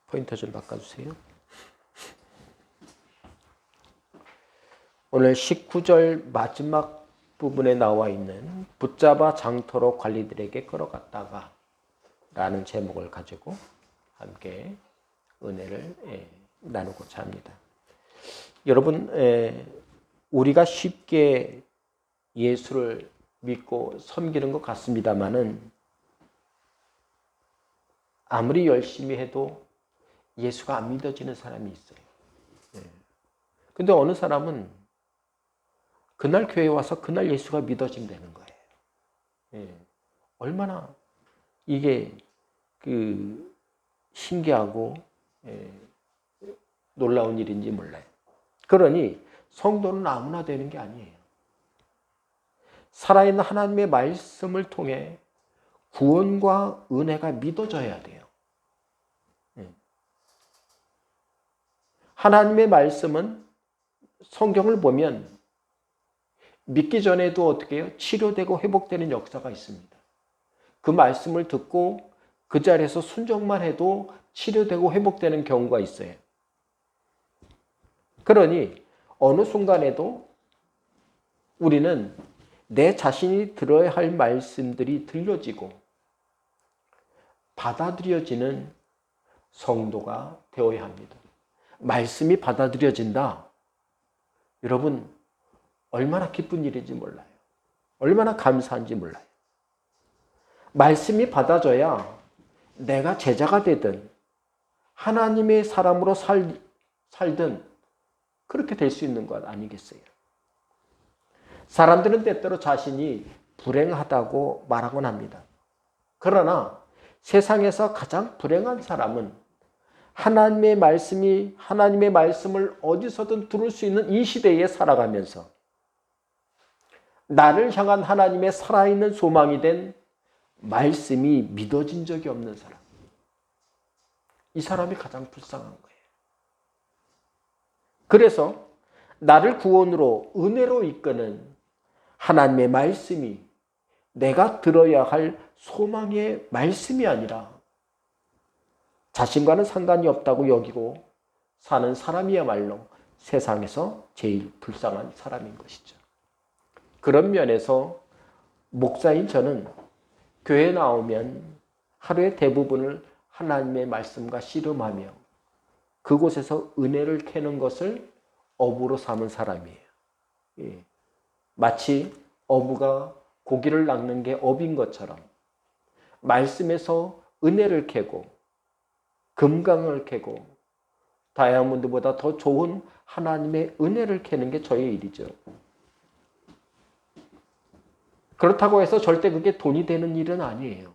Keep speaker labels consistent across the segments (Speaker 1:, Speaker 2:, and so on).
Speaker 1: 포인터 좀 바꿔주세요. 오늘 19절 마지막 부분에 나와 있는 붙잡아 장터로 관리들에게 끌어갔다가 라는 제목을 가지고 함께 은혜를 나누고자 합니다. 여러분, 우리가 쉽게 예수를 믿고 섬기는 것 같습니다만은 아무리 열심히 해도 예수가 안 믿어지는 사람이 있어요. 근데 어느 사람은 그날 교회에 와서 그날 예수가 믿어진다는 거예요. 얼마나 이게 신기하고 놀라운 일인지 몰라요. 그러니 성도는 아무나 되는 게 아니에요. 살아있는 하나님의 말씀을 통해 구원과 은혜가 믿어져야 돼요. 하나님의 말씀은 성경을 보면 믿기 전에도 어떻게 해요? 치료되고 회복되는 역사가 있습니다. 그 말씀을 듣고 그 자리에서 순종만 해도 치료되고 회복되는 경우가 있어요. 그러니 어느 순간에도 우리는 내 자신이 들어야 할 말씀들이 들려지고 받아들여지는 성도가 되어야 합니다. 말씀이 받아들여진다. 여러분, 얼마나 기쁜 일인지 몰라요. 얼마나 감사한지 몰라요. 말씀이 받아져야 내가 제자가 되든 하나님의 사람으로 살든 그렇게 될 수 있는 것 아니겠어요? 사람들은 때때로 자신이 불행하다고 말하곤 합니다. 그러나 세상에서 가장 불행한 사람은 하나님의 말씀을 어디서든 들을 수 있는 이 시대에 살아가면서 나를 향한 하나님의 살아있는 소망이 된 말씀이 믿어진 적이 없는 사람. 이 사람이 가장 불쌍한 거예요. 그래서 나를 구원으로 은혜로 이끄는 하나님의 말씀이 내가 들어야 할 소망의 말씀이 아니라 자신과는 상관이 없다고 여기고 사는 사람이야말로 세상에서 제일 불쌍한 사람인 것이죠. 그런 면에서 목사인 저는 교회에 나오면 하루의 대부분을 하나님의 말씀과 씨름하며 그곳에서 은혜를 캐는 것을 어부로 삼은 사람이에요. 마치 어부가 고기를 낚는 게 업인 것처럼 말씀에서 은혜를 캐고 금강을 캐고 다이아몬드보다 더 좋은 하나님의 은혜를 캐는 게 저의 일이죠. 그렇다고 해서 절대 그게 돈이 되는 일은 아니에요.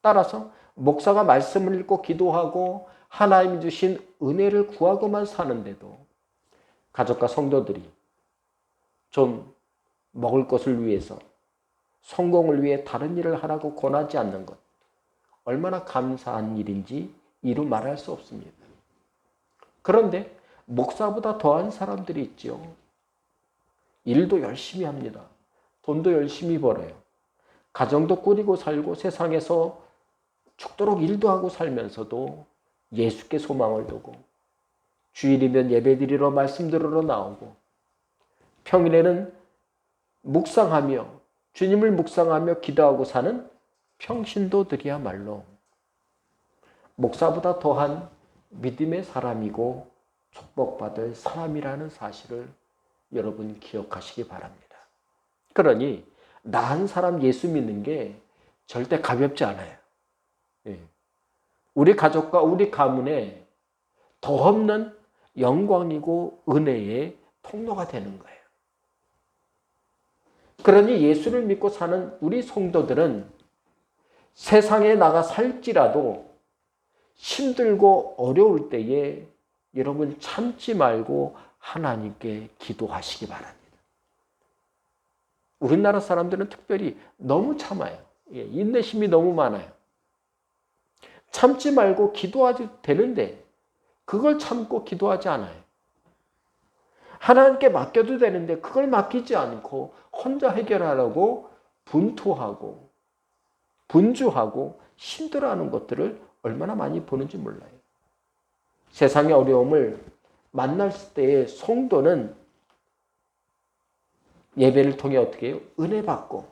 Speaker 1: 따라서 목사가 말씀을 읽고 기도하고 하나님이 주신 은혜를 구하고만 사는데도 가족과 성도들이 좀 먹을 것을 위해서 성공을 위해 다른 일을 하라고 권하지 않는 것, 얼마나 감사한 일인지 이루 말할 수 없습니다. 그런데 목사보다 더한 사람들이 있죠. 일도 열심히 합니다. 돈도 열심히 벌어요. 가정도 꾸리고 살고 세상에서 죽도록 일도 하고 살면서도 예수께 소망을 두고 주일이면 예배드리러 말씀 들으러 나오고 평일에는 묵상하며 주님을 묵상하며 기도하고 사는 평신도들이야말로 목사보다 더한 믿음의 사람이고 축복받을 사람이라는 사실을 여러분 기억하시기 바랍니다. 그러니 나 한 사람 예수 믿는 게 절대 가볍지 않아요. 우리 가족과 우리 가문에 더 없는 영광이고 은혜의 통로가 되는 거예요. 그러니 예수를 믿고 사는 우리 성도들은 세상에 나가 살지라도 힘들고 어려울 때에 여러분 참지 말고 하나님께 기도하시기 바랍니다. 우리나라 사람들은 특별히 너무 참아요. 인내심이 너무 많아요. 참지 말고 기도하지 되는데 그걸 참고 기도하지 않아요. 하나님께 맡겨도 되는데 그걸 맡기지 않고 혼자 해결하려고 분투하고 분주하고 힘들어하는 것들을 얼마나 많이 보는지 몰라요. 세상의 어려움을 만날 때에 성도는 예배를 통해 어떻게 해요? 은혜 받고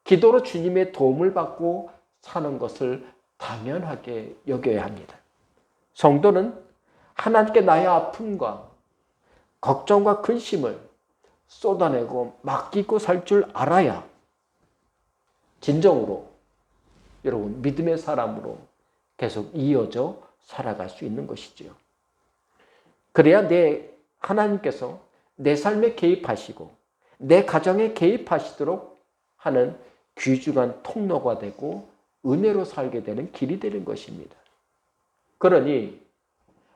Speaker 1: 기도로 주님의 도움을 받고 사는 것을 당연하게 여겨야 합니다. 성도는 하나님께 나의 아픔과 걱정과 근심을 쏟아내고 맡기고 살 줄 알아야 진정으로 여러분 믿음의 사람으로 계속 이어져 살아갈 수 있는 것이지요. 그래야 하나님께서 내 삶에 개입하시고 내 가정에 개입하시도록 하는 귀중한 통로가 되고 은혜로 살게 되는 길이 되는 것입니다. 그러니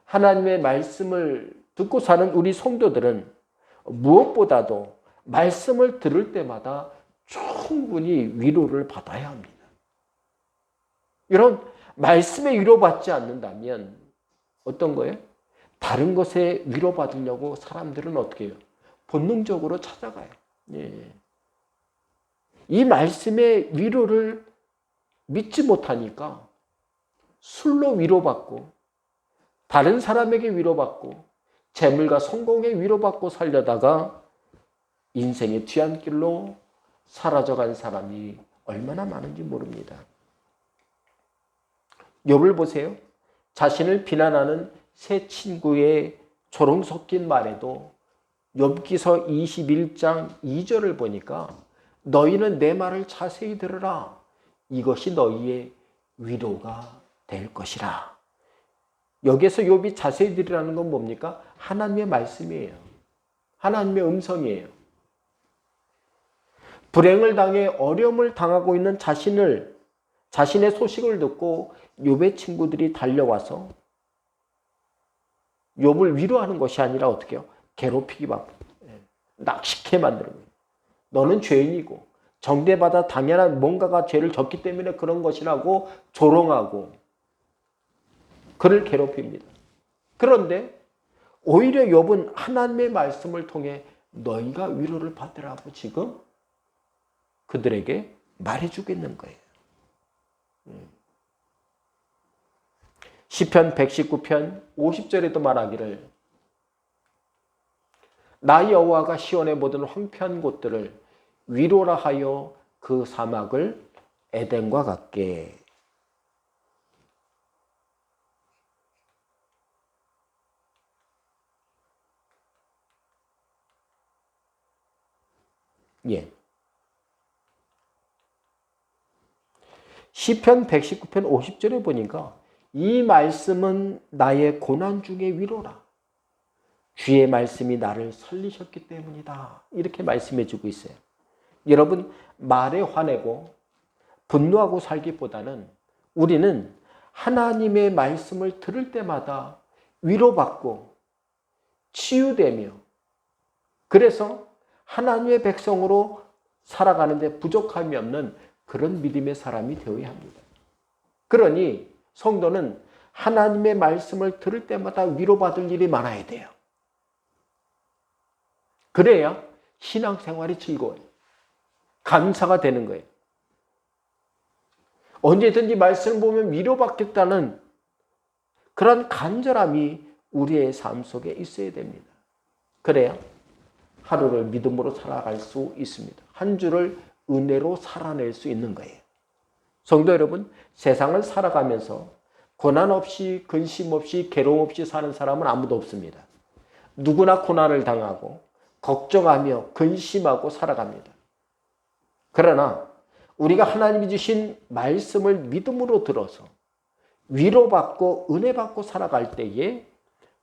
Speaker 1: 하나님의 말씀을 듣고 사는 우리 성도들은 무엇보다도 말씀을 들을 때마다 충분히 위로를 받아야 합니다. 이런 말씀에 위로받지 않는다면 어떤 거예요? 다른 것에 위로받으려고 사람들은 어떻게 해요? 본능적으로 찾아가요. 예. 이 말씀의 위로를 믿지 못하니까 술로 위로받고 다른 사람에게 위로받고 재물과 성공에 위로받고 살려다가 인생의 뒤안길로 사라져간 사람이 얼마나 많은지 모릅니다. 욥을 보세요. 자신을 비난하는 세 친구의 조롱 섞인 말에도 욥기서 21장 2절을 보니까 너희는 내 말을 자세히 들으라. 이것이 너희의 위로가 될 것이라. 여기에서 욥이 자세히 들으라는 건 뭡니까? 하나님의 말씀이에요. 하나님의 음성이에요. 불행을 당해 어려움을 당하고 있는 자신의 소식을 듣고 욥의 친구들이 달려와서 욥을 위로하는 것이 아니라 어떻게 해요? 괴롭히기 바쁘고 낙식해 만드는 거예요. 너는 죄인이고 정죄받아 당연한 뭔가가 죄를 졌기 때문에 그런 것이라고 조롱하고 그를 괴롭힙니다. 그런데 오히려 욥은 하나님의 말씀을 통해 너희가 위로를 받으라고 지금 그들에게 말해주고 있는 거예요. 시편 119편 50절에도 말하기를 나 여호와가 시온의 모든 황폐한 곳들을 위로라 하여 그 사막을 에덴과 같게. 예. 시편 119편 50절에 보니까 이 말씀은 나의 고난 중에 위로라. 주의 말씀이 나를 살리셨기 때문이다. 이렇게 말씀해 주고 있어요. 여러분, 말에 화내고 분노하고 살기보다는 우리는 하나님의 말씀을 들을 때마다 위로받고 치유되며 그래서 하나님의 백성으로 살아가는데 부족함이 없는 그런 믿음의 사람이 되어야 합니다. 그러니 성도는 하나님의 말씀을 들을 때마다 위로받을 일이 많아야 돼요. 그래야 신앙생활이 즐거워요. 감사가 되는 거예요. 언제든지 말씀을 보면 위로받겠다는 그런 간절함이 우리의 삶 속에 있어야 됩니다. 그래야 하루를 믿음으로 살아갈 수 있습니다. 한 주를 은혜로 살아낼 수 있는 거예요. 성도 여러분, 세상을 살아가면서 고난 없이 근심 없이 괴로움 없이 사는 사람은 아무도 없습니다. 누구나 고난을 당하고 걱정하며 근심하고 살아갑니다. 그러나 우리가 하나님이 주신 말씀을 믿음으로 들어서 위로받고 은혜받고 살아갈 때에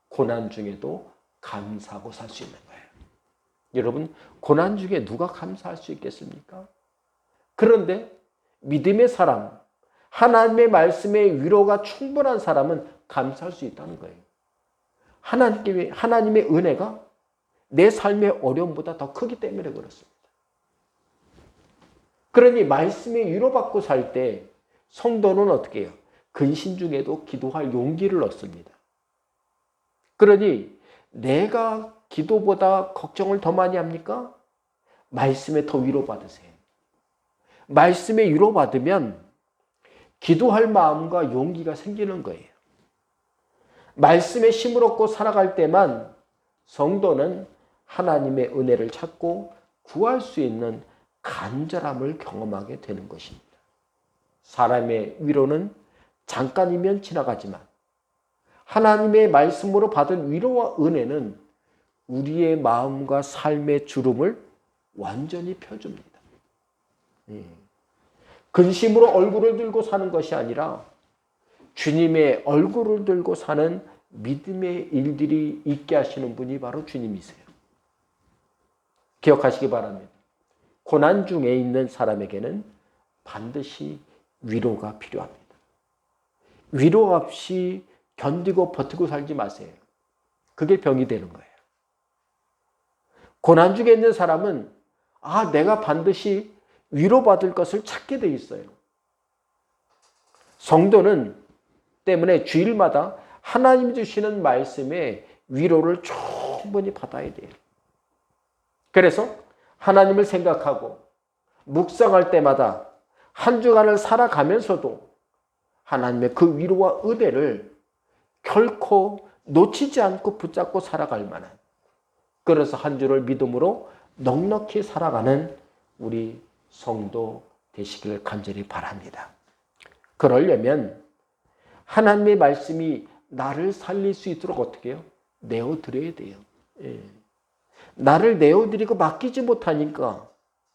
Speaker 1: 고난 중에도 감사하고 살 수 있는 거예요. 여러분, 고난 중에 누가 감사할 수 있겠습니까? 그런데 믿음의 사람, 하나님의 말씀에 위로가 충분한 사람은 감사할 수 있다는 거예요. 하나님의 은혜가 내 삶의 어려움보다 더 크기 때문에 그렇습니다. 그러니 말씀에 위로받고 살 때 성도는 어떻게 해요? 근심 중에도 기도할 용기를 얻습니다. 그러니 내가 기도보다 걱정을 더 많이 합니까? 말씀에 더 위로받으세요. 말씀에 위로받으면 기도할 마음과 용기가 생기는 거예요. 말씀에 힘을 얻고 살아갈 때만 성도는 하나님의 은혜를 찾고 구할 수 있는 간절함을 경험하게 되는 것입니다. 사람의 위로는 잠깐이면 지나가지만 하나님의 말씀으로 받은 위로와 은혜는 우리의 마음과 삶의 주름을 완전히 펴줍니다. 근심으로 얼굴을 들고 사는 것이 아니라 주님의 얼굴을 들고 사는 믿음의 일들이 있게 하시는 분이 바로 주님이세요. 기억하시기 바랍니다. 고난 중에 있는 사람에게는 반드시 위로가 필요합니다. 위로 없이 견디고 버티고 살지 마세요. 그게 병이 되는 거예요. 고난 중에 있는 사람은 내가 반드시 위로받을 것을 찾게 돼 있어요. 성도는 때문에 주일마다 하나님 주시는 말씀에 위로를 충분히 받아야 돼요. 그래서 하나님을 생각하고 묵상할 때마다 한 주간을 살아가면서도 하나님의 그 위로와 은혜를 결코 놓치지 않고 붙잡고 살아갈 만한, 그래서 한 주를 믿음으로 넉넉히 살아가는 우리 성도 되시길 간절히 바랍니다. 그러려면 하나님의 말씀이 나를 살릴 수 있도록 어떻게 해요? 내어드려야 돼요. 나를 내어드리고 맡기지 못하니까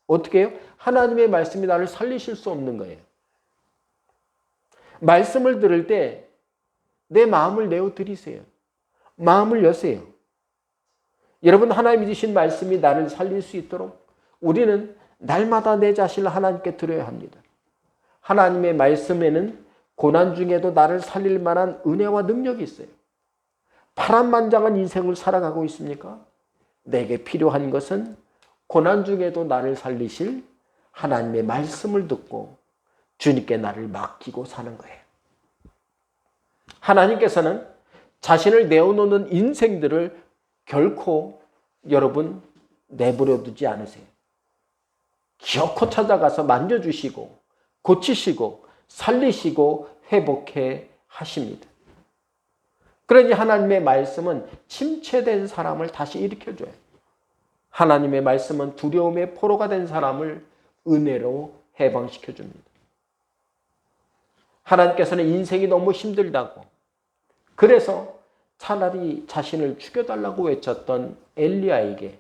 Speaker 1: 어떻게 해요? 하나님의 말씀이 나를 살리실 수 없는 거예요. 말씀을 들을 때 내 마음을 내어드리세요. 마음을 여세요. 여러분, 하나님이 주신 말씀이 나를 살릴 수 있도록 우리는 날마다 내 자신을 하나님께 드려야 합니다. 하나님의 말씀에는 고난 중에도 나를 살릴 만한 은혜와 능력이 있어요. 파란만장한 인생을 살아가고 있습니까? 내게 필요한 것은 고난 중에도 나를 살리실 하나님의 말씀을 듣고 주님께 나를 맡기고 사는 거예요. 하나님께서는 자신을 내어놓는 인생들을 결코 여러분 내버려 두지 않으세요. 기어코 찾아가서 만져주시고 고치시고 살리시고 회복해 하십니다. 그러니 하나님의 말씀은 침체된 사람을 다시 일으켜줘요. 하나님의 말씀은 두려움의 포로가 된 사람을 은혜로 해방시켜줍니다. 하나님께서는 인생이 너무 힘들다고, 그래서 차라리 자신을 죽여달라고 외쳤던 엘리야에게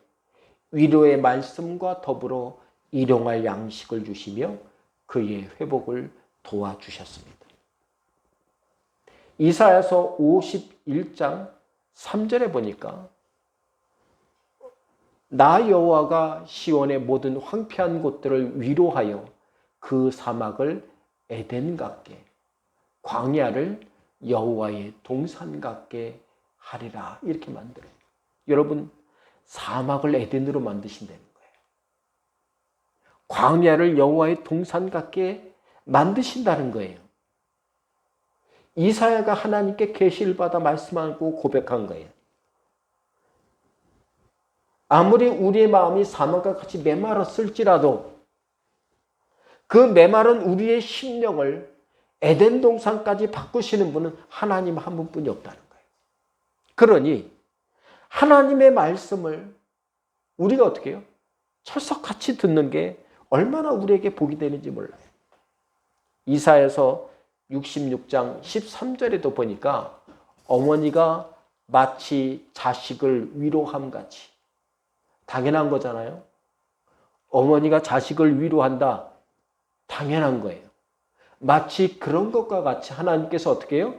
Speaker 1: 위로의 말씀과 더불어 일용할 양식을 주시며 그의 회복을 도와주셨습니다. 이사야서 51장 3절에 보니까 나 여호와가 시온의 모든 황폐한 곳들을 위로하여 그 사막을 에덴 같게, 광야를 여호와의 동산 같게 하리라, 이렇게 만들어요. 여러분, 사막을 에덴으로 만드신다는 거예요. 광야를 여호와의 동산 같게 만드신다는 거예요. 이사야가 하나님께 계시를 받아 말씀하고 고백한 거예요. 아무리 우리의 마음이 사막과 같이 메말랐을지라도 그 메마른 우리의 심령을 에덴 동산까지 바꾸시는 분은 하나님 한 분뿐이 없다는 거예요. 그러니 하나님의 말씀을 우리가 어떻게 해요? 철석같이 듣는 게 얼마나 우리에게 복이 되는지 몰라요. 이사야서 66장 13절에도 보니까 어머니가 마치 자식을 위로함같이, 당연한 거잖아요. 어머니가 자식을 위로한다, 당연한 거예요. 마치 그런 것과 같이 하나님께서 어떻게 해요?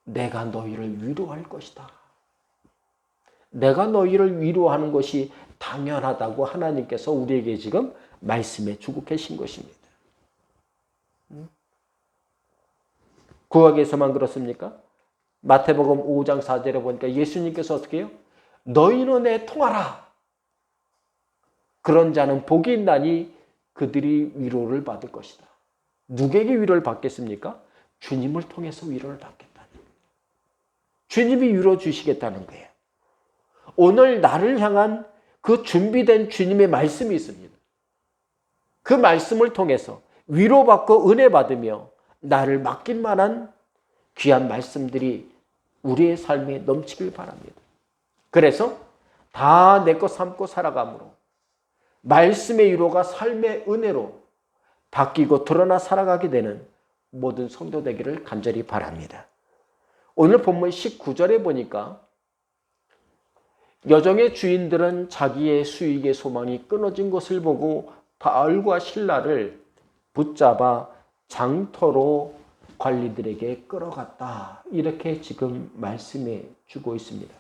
Speaker 1: 내가 너희를 위로할 것이다. 내가 너희를 위로하는 것이 당연하다고 하나님께서 우리에게 지금 말씀해 주고 계신 것입니다. 구약에서만 그렇습니까? 마태복음 5장 4절에 보니까 예수님께서 어떻게 해요? 너희는 내 통하라. 그런 자는 복이 있나니 그들이 위로를 받을 것이다. 누구에게 위로를 받겠습니까? 주님을 통해서 위로를 받겠다는 거예요. 주님이 위로 주시겠다는 거예요. 오늘 나를 향한 그 준비된 주님의 말씀이 있습니다. 그 말씀을 통해서 위로받고 은혜 받으며 나를 맡길 만한 귀한 말씀들이 우리의 삶에 넘치길 바랍니다. 그래서 다 내 것 삼고 살아감으로 말씀의 위로가 삶의 은혜로 바뀌고 드러나 살아가게 되는 모든 성도 되기를 간절히 바랍니다. 오늘 본문 19절에 보니까 여종의 주인들은 자기의 수익의 소망이 끊어진 것을 보고 바울과 실라를 붙잡아 장터로 관리들에게 끌어갔다. 이렇게 지금 말씀해 주고 있습니다.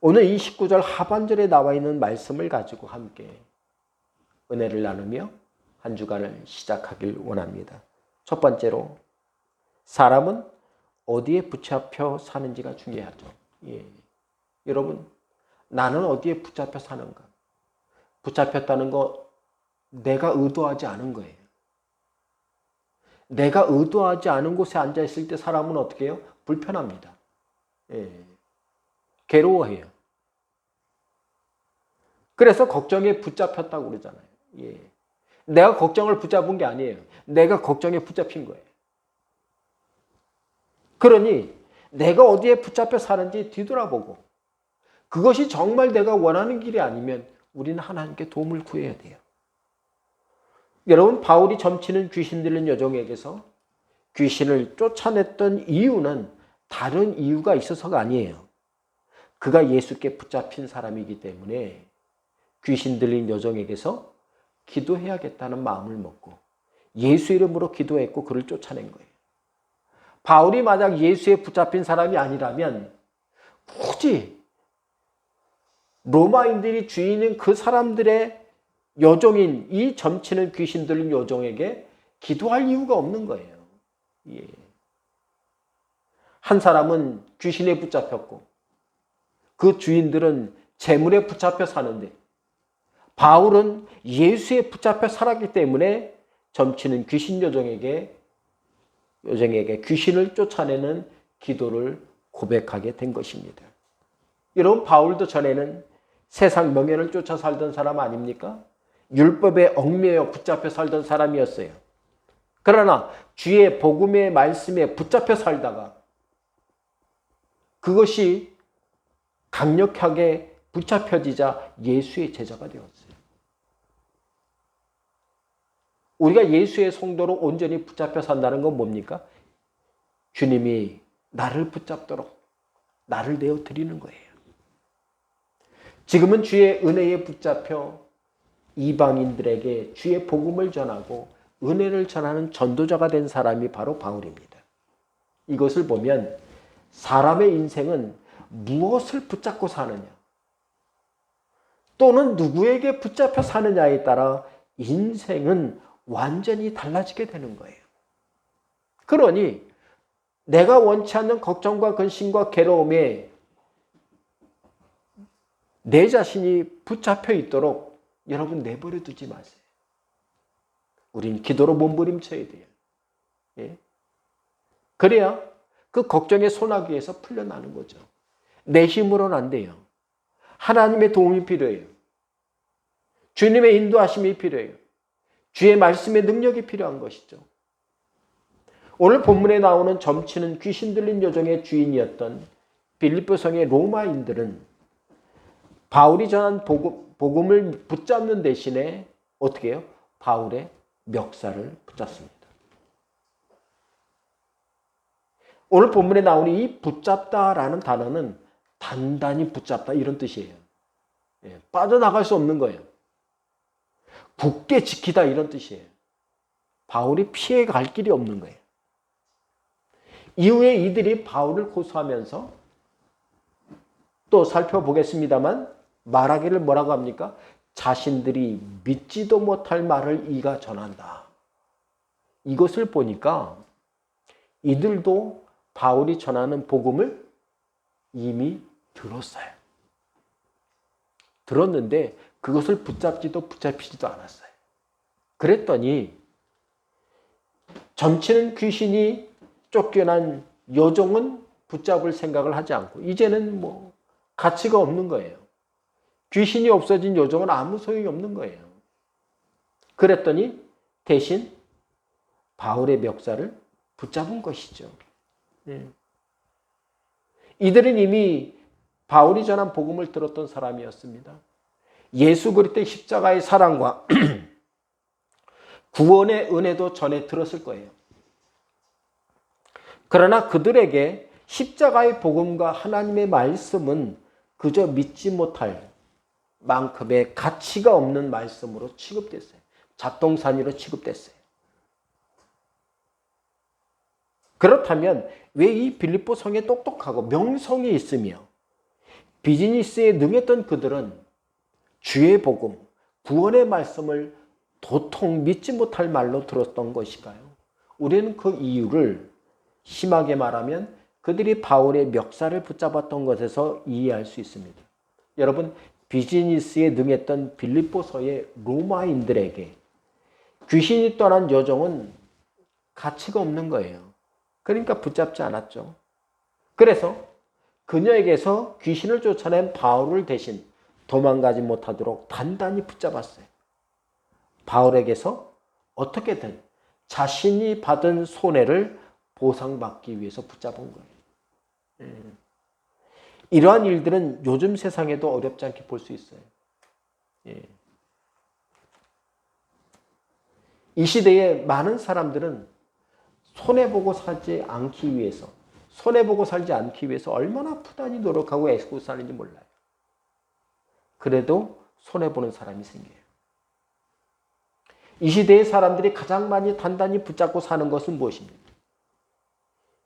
Speaker 1: 오늘 이 19절 하반절에 나와 있는 말씀을 가지고 함께 은혜를 나누며 한 주간을 시작하길 원합니다. 첫 번째로 사람은 어디에 붙잡혀 사는지가 중요하죠. 예. 여러분, 나는 어디에 붙잡혀 사는가? 붙잡혔다는 거 내가 의도하지 않은 거예요. 내가 의도하지 않은 곳에 앉아 있을 때 사람은 어떻게 해요? 불편합니다. 예. 괴로워해요. 그래서 걱정에 붙잡혔다고 그러잖아요. 예. 내가 걱정을 붙잡은 게 아니에요. 내가 걱정에 붙잡힌 거예요. 그러니 내가 어디에 붙잡혀 사는지 뒤돌아보고 그것이 정말 내가 원하는 길이 아니면 우리는 하나님께 도움을 구해야 돼요. 여러분, 바울이 점치는 귀신 들린 여종에게서 귀신을 쫓아냈던 이유는 다른 이유가 있어서가 아니에요. 그가 예수께 붙잡힌 사람이기 때문에 귀신 들린 여종에게서 기도해야겠다는 마음을 먹고 예수 이름으로 기도했고 그를 쫓아낸 거예요. 바울이 만약 예수에 붙잡힌 사람이 아니라면 굳이 로마인들이 주인인 그 사람들의 여종인 이 점치는 귀신 들린 여종에게 기도할 이유가 없는 거예요. 예. 한 사람은 귀신에 붙잡혔고 그 주인들은 재물에 붙잡혀 사는데 바울은 예수에 붙잡혀 살았기 때문에 점치는 귀신 여종에게 귀신을 쫓아내는 기도를 고백하게 된 것입니다. 여러분, 바울도 전에는 세상 명예를 쫓아 살던 사람 아닙니까? 율법에 얽매여 붙잡혀 살던 사람이었어요. 그러나 주의 복음의 말씀에 붙잡혀 살다가 그것이 강력하게 붙잡혀지자 예수의 제자가 되었어요. 우리가 예수의 성도로 온전히 붙잡혀 산다는 건 뭡니까? 주님이 나를 붙잡도록 나를 내어 드리는 거예요. 지금은 주의 은혜에 붙잡혀 이방인들에게 주의 복음을 전하고 은혜를 전하는 전도자가 된 사람이 바로 바울입니다. 이것을 보면 사람의 인생은 무엇을 붙잡고 사느냐 또는 누구에게 붙잡혀 사느냐에 따라 인생은 완전히 달라지게 되는 거예요. 그러니 내가 원치 않는 걱정과 근심과 괴로움에 내 자신이 붙잡혀 있도록 여러분 내버려 두지 마세요. 우린 기도로 몸부림쳐야 돼요. 예? 그래야 그 걱정의 소나기에서 풀려나는 거죠. 내 힘으로는 안 돼요. 하나님의 도움이 필요해요. 주님의 인도하심이 필요해요. 주의 말씀의 능력이 필요한 것이죠. 오늘 본문에 나오는 점치는 귀신 들린 여종의 주인이었던 빌립보 성의 로마인들은 바울이 전한 복음을 붙잡는 대신에 어떻게 해요? 바울의 멱살을 붙잡습니다. 오늘 본문에 나오는 이 붙잡다라는 단어는 단단히 붙잡다 이런 뜻이에요. 예, 빠져나갈 수 없는 거예요. 굳게 지키다 이런 뜻이에요. 바울이 피해 갈 길이 없는 거예요. 이후에 이들이 바울을 고소하면서 또 살펴보겠습니다만 말하기를 뭐라고 합니까? 자신들이 믿지도 못할 말을 이가 전한다. 이것을 보니까 이들도 바울이 전하는 복음을 이미 들었어요. 들었는데 그것을 붙잡지도 붙잡히지도 않았어요. 그랬더니 점치는 귀신이 쫓겨난 여종은 붙잡을 생각을 하지 않고 이제는 뭐 가치가 없는 거예요. 귀신이 없어진 여종은 아무 소용이 없는 거예요. 그랬더니 대신 바울의 멱살을 붙잡은 것이죠. 예. 이들은 이미 바울이 전한 복음을 들었던 사람이었습니다. 예수 그리스도의 십자가의 사랑과 구원의 은혜도 전에 들었을 거예요. 그러나 그들에게 십자가의 복음과 하나님의 말씀은 그저 믿지 못할 만큼의 가치가 없는 말씀으로 취급됐어요. 잡동사니로 취급됐어요. 그렇다면 왜 이 빌립보 성에 똑똑하고 명성이 있으며 비즈니스에 능했던 그들은 주의 복음, 구원의 말씀을 도통 믿지 못할 말로 들었던 것일까요? 우리는 그 이유를 심하게 말하면 그들이 바울의 멱살을 붙잡았던 것에서 이해할 수 있습니다. 여러분, 비즈니스에 능했던 빌립보서의 로마인들에게 귀신이 떠난 여종은 가치가 없는 거예요. 그러니까 붙잡지 않았죠. 그래서 그녀에게서 귀신을 쫓아낸 바울을 대신 도망가지 못하도록 단단히 붙잡았어요. 바울에게서 어떻게든 자신이 받은 손해를 보상받기 위해서 붙잡은 거예요. 이러한 일들은 요즘 세상에도 어렵지 않게 볼 수 있어요. 이 시대에 많은 사람들은 손해보고 살지 않기 위해서, 손해보고 살지 않기 위해서 얼마나 부단히 노력하고 애쓰고 사는지 몰라요. 그래도 손해보는 사람이 생겨요. 이 시대의 사람들이 가장 많이 단단히 붙잡고 사는 것은 무엇입니까?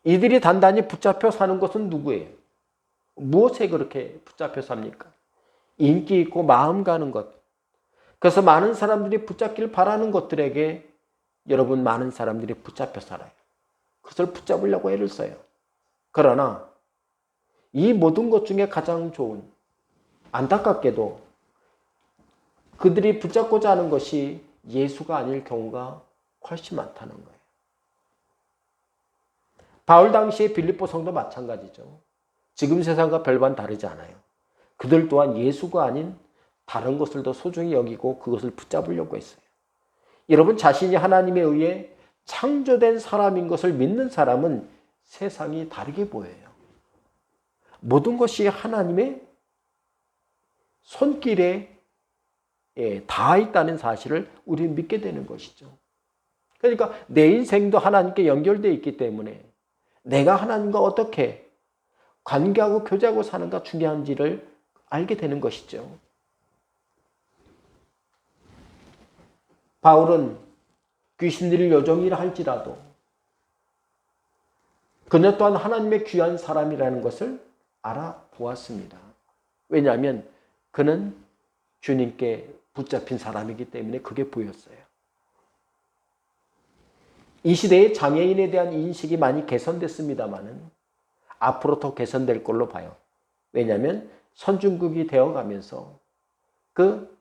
Speaker 1: 이들이 단단히 붙잡혀 사는 것은 누구예요? 무엇에 그렇게 붙잡혀 삽니까? 인기 있고 마음 가는 것. 그래서 많은 사람들이 붙잡기를 바라는 것들에게 여러분 많은 사람들이 붙잡혀 살아요. 그것을 붙잡으려고 애를 써요. 그러나 이 모든 것 중에 가장 좋은, 안타깝게도 그들이 붙잡고자 하는 것이 예수가 아닐 경우가 훨씬 많다는 거예요. 바울 당시의 빌립보 성도 마찬가지죠. 지금 세상과 별반 다르지 않아요. 그들 또한 예수가 아닌 다른 것을 더 소중히 여기고 그것을 붙잡으려고 했어요. 여러분, 자신이 하나님에 의해 창조된 사람인 것을 믿는 사람은 세상이 다르게 보여요. 모든 것이 하나님의 손길에 닿아 있다는 사실을 우리는 믿게 되는 것이죠. 그러니까 내 인생도 하나님께 연결되어 있기 때문에 내가 하나님과 어떻게 관계하고 교제하고 사는가 중요한지를 알게 되는 것이죠. 바울은 귀신들이 여종이라 할지라도 그녀 또한 하나님의 귀한 사람이라는 것을 알아보았습니다. 왜냐하면 그는 주님께 붙잡힌 사람이기 때문에 그게 보였어요. 이 시대의 장애인에 대한 인식이 많이 개선됐습니다마는 앞으로 더 개선될 걸로 봐요. 왜냐하면 선진국이 되어가면서 그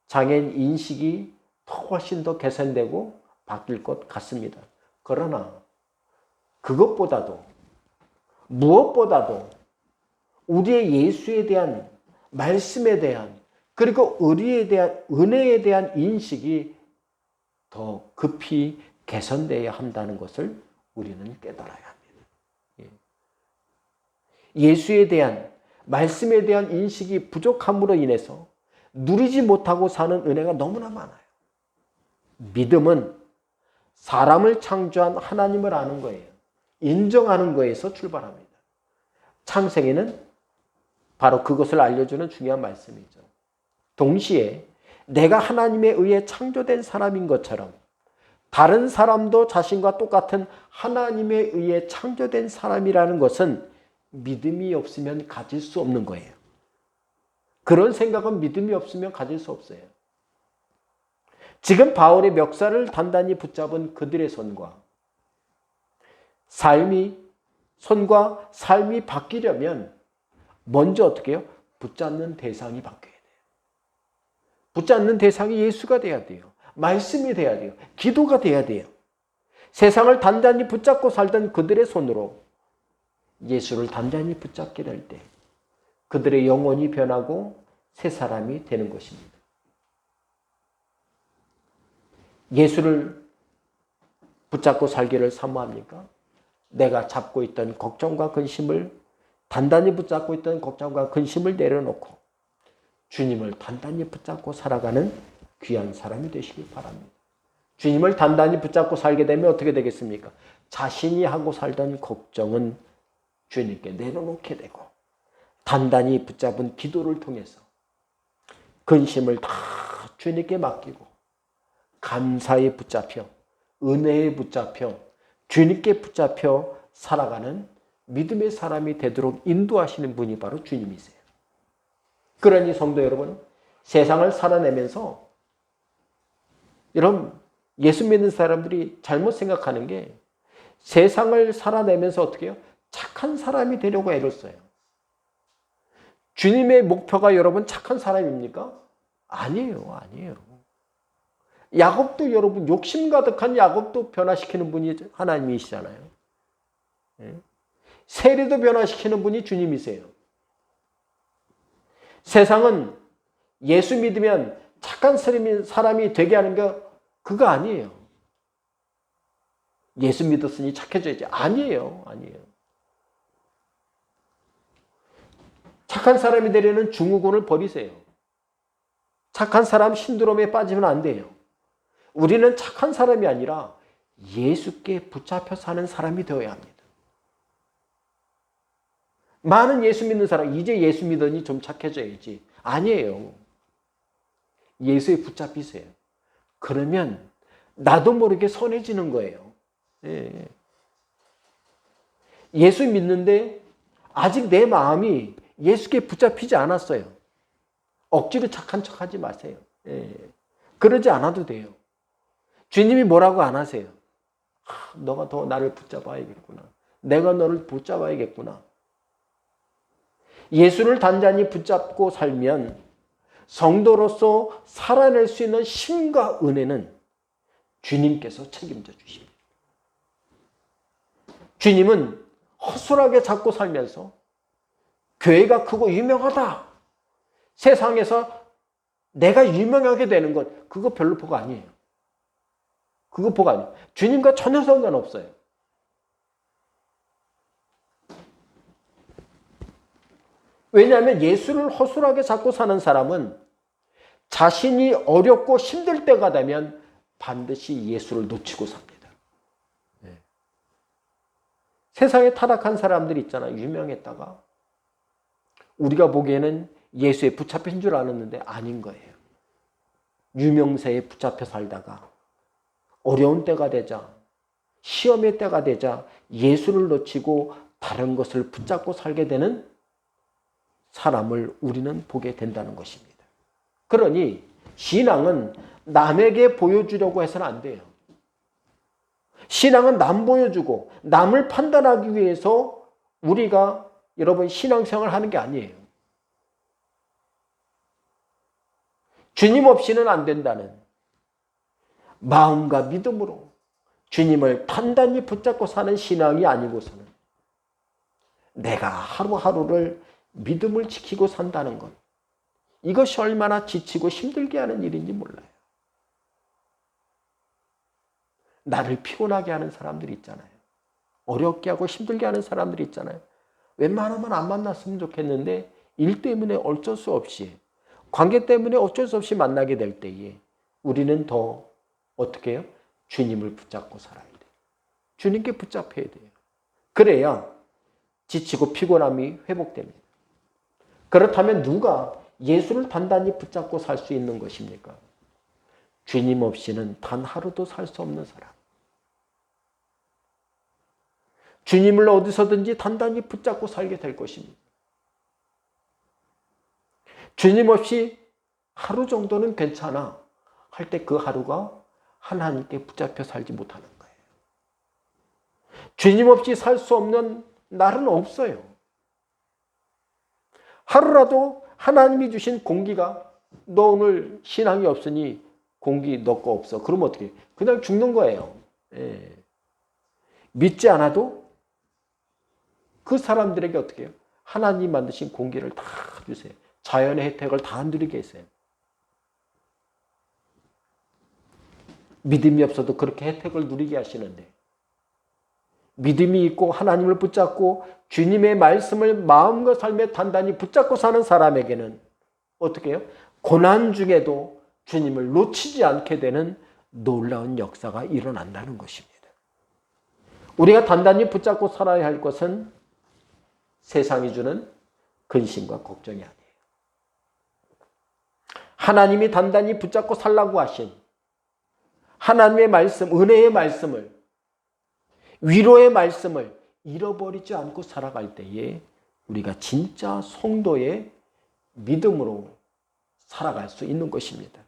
Speaker 1: 장애인 인식이 훨씬 더 개선되고 바뀔 것 같습니다. 그러나 그것보다도 무엇보다도 우리의 예수에 대한 말씀에 대한 그리고 의리에 대한 은혜에 대한 인식이 더 급히 개선되어야 한다는 것을 우리는 깨달아야 합니다. 예수에 대한 말씀에 대한 인식이 부족함으로 인해서 누리지 못하고 사는 은혜가 너무나 많아요. 믿음은 사람을 창조한 하나님을 아는 거예요. 인정하는 거에서 출발합니다. 창세기는 바로 그것을 알려주는 중요한 말씀이죠. 동시에 내가 하나님에 의해 창조된 사람인 것처럼 다른 사람도 자신과 똑같은 하나님에 의해 창조된 사람이라는 것은 믿음이 없으면 가질 수 없는 거예요. 그런 생각은 믿음이 없으면 가질 수 없어요. 지금 바울의 멱살을 단단히 붙잡은 그들의 손과 삶이 바뀌려면 먼저 어떻게 해요? 붙잡는 대상이 바뀌어야 돼요. 붙잡는 대상이 예수가 돼야 돼요. 말씀이 돼야 돼요. 기도가 돼야 돼요. 세상을 단단히 붙잡고 살던 그들의 손으로 예수를 단단히 붙잡게 될 때 그들의 영혼이 변하고 새 사람이 되는 것입니다. 예수를 붙잡고 살기를 사모합니까? 내가 잡고 있던 걱정과 근심을 단단히 붙잡고 있던 걱정과 근심을 내려놓고 주님을 단단히 붙잡고 살아가는 귀한 사람이 되시길 바랍니다. 주님을 단단히 붙잡고 살게 되면 어떻게 되겠습니까? 자신이 하고 살던 걱정은 주님께 내려놓게 되고 단단히 붙잡은 기도를 통해서 근심을 다 주님께 맡기고 감사에 붙잡혀 은혜에 붙잡혀 주님께 붙잡혀 살아가는 믿음의 사람이 되도록 인도하시는 분이 바로 주님이세요. 그러니 성도 여러분, 세상을 살아내면서 여러분 예수 믿는 사람들이 잘못 생각하는 게 세상을 살아내면서 어떻게 해요? 착한 사람이 되려고 애를 써요. 주님의 목표가 여러분 착한 사람입니까? 아니에요. 아니에요. 야곱도 여러분 욕심 가득한 야곱도 변화시키는 분이 하나님이시잖아요. 세리도 변화시키는 분이 주님이세요. 세상은 예수 믿으면 착한 사람이 되게 하는 게 그거 아니에요. 예수 믿었으니 착해져야지. 아니에요. 아니에요. 착한 사람이 되려는 증후군을 버리세요. 착한 사람 신드롬에 빠지면 안 돼요. 우리는 착한 사람이 아니라 예수께 붙잡혀 사는 사람이 되어야 합니다. 많은 예수 믿는 사람, 이제 예수 믿으니 좀 착해져야지. 아니에요. 예수에 붙잡히세요. 그러면 나도 모르게 선해지는 거예요. 예. 예수 믿는데 아직 내 마음이 예수께 붙잡히지 않았어요. 억지로 착한 척 하지 마세요. 예. 그러지 않아도 돼요. 주님이 뭐라고 안 하세요. 너가 더 나를 붙잡아야겠구나. 내가 너를 붙잡아야겠구나. 예수를 단단히 붙잡고 살면 성도로서 살아낼 수 있는 힘과 은혜는 주님께서 책임져 주십니다. 주님은 허술하게 잡고 살면서 교회가 크고 유명하다. 세상에서 내가 유명하게 되는 것, 그거 별로 복 아니에요. 그거 복 아니에요. 주님과 전혀 상관없어요. 왜냐하면 예수를 허술하게 잡고 사는 사람은 자신이 어렵고 힘들 때가 되면 반드시 예수를 놓치고 삽니다. 네. 세상에 타락한 사람들 있잖아요. 유명했다가 우리가 보기에는 예수에 붙잡힌 줄 알았는데 아닌 거예요. 유명세에 붙잡혀 살다가 어려운 때가 되자, 시험의 때가 되자 예수를 놓치고 다른 것을 붙잡고 살게 되는 사람을 우리는 보게 된다는 것입니다. 그러니 신앙은 남에게 보여주려고 해서는 안 돼요. 신앙은 남 보여주고 남을 판단하기 위해서 우리가 여러분 신앙생활을 하는 게 아니에요. 주님 없이는 안 된다는 마음과 믿음으로 주님을 단단히 붙잡고 사는 신앙이 아니고서는 내가 하루하루를 믿음을 지키고 산다는 것, 이것이 얼마나 지치고 힘들게 하는 일인지 몰라요. 나를 피곤하게 하는 사람들이 있잖아요. 어렵게 하고 힘들게 하는 사람들이 있잖아요. 웬만하면 안 만났으면 좋겠는데 일 때문에 어쩔 수 없이, 관계 때문에 어쩔 수 없이 만나게 될 때에 우리는 더 어떻게 해요? 주님을 붙잡고 살아야 돼요. 주님께 붙잡혀야 돼요. 그래야 지치고 피곤함이 회복됩니다. 그렇다면 누가 예수를 단단히 붙잡고 살 수 있는 것입니까? 주님 없이는 단 하루도 살 수 없는 사람. 주님을 어디서든지 단단히 붙잡고 살게 될 것입니다. 주님 없이 하루 정도는 괜찮아 할 때 그 하루가 하나님께 붙잡혀 살지 못하는 거예요. 주님 없이 살 수 없는 날은 없어요. 하루라도 하나님이 주신 공기가, 너 오늘 신앙이 없으니 공기 너 거 없어. 그러면 어떻게 해요? 그냥 죽는 거예요. 예. 믿지 않아도 그 사람들에게 어떻게 해요? 하나님 만드신 공기를 다 주세요. 자연의 혜택을 다 누리게 했어요. 믿음이 없어도 그렇게 혜택을 누리게 하시는데, 믿음이 있고 하나님을 붙잡고 주님의 말씀을 마음과 삶에 단단히 붙잡고 사는 사람에게는 어떻게 해요? 고난 중에도 주님을 놓치지 않게 되는 놀라운 역사가 일어난다는 것입니다. 우리가 단단히 붙잡고 살아야 할 것은 세상이 주는 근심과 걱정이 아니에요. 하나님이 단단히 붙잡고 살라고 하신 하나님의 말씀, 은혜의 말씀을, 위로의 말씀을 잃어버리지 않고 살아갈 때에 우리가 진짜 성도의 믿음으로 살아갈 수 있는 것입니다.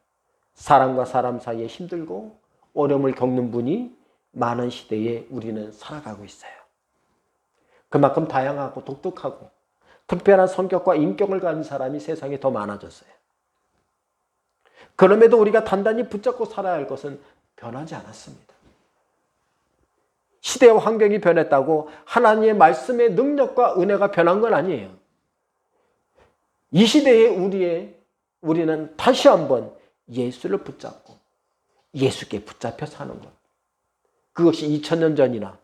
Speaker 1: 사람과 사람 사이에 힘들고 어려움을 겪는 분이 많은 시대에 우리는 살아가고 있어요. 그만큼 다양하고 독특하고 특별한 성격과 인격을 가진 사람이 세상에 더 많아졌어요. 그럼에도 우리가 단단히 붙잡고 살아야 할 것은 변하지 않았습니다. 시대와 환경이 변했다고 하나님의 말씀의 능력과 은혜가 변한 건 아니에요. 이 시대에 우리는 다시 한번 예수를 붙잡고 예수께 붙잡혀 사는 것. 그것이 2000년 전이나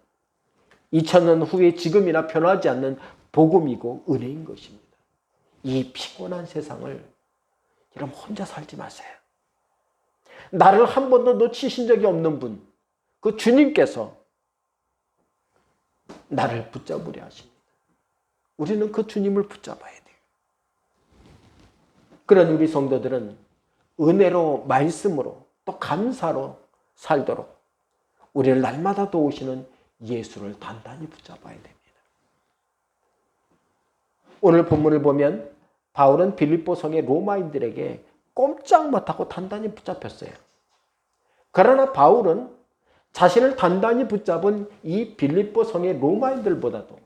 Speaker 1: 2000년 후에 지금이나 변하지 않는 복음이고 은혜인 것입니다. 이 피곤한 세상을 여러분 혼자 살지 마세요. 나를 한 번도 놓치신 적이 없는 분, 그 주님께서 나를 붙잡으려 하십니다. 우리는 그 주님을 붙잡아야 돼요. 그런 우리 성도들은 은혜로, 말씀으로, 또 감사로 살도록 우리를 날마다 도우시는 예수를 단단히 붙잡아야 됩니다. 오늘 본문을 보면 바울은 빌립보 성의 로마인들에게 꼼짝 못하고 단단히 붙잡혔어요. 그러나 바울은 자신을 단단히 붙잡은 이 빌립보 성의 로마인들보다도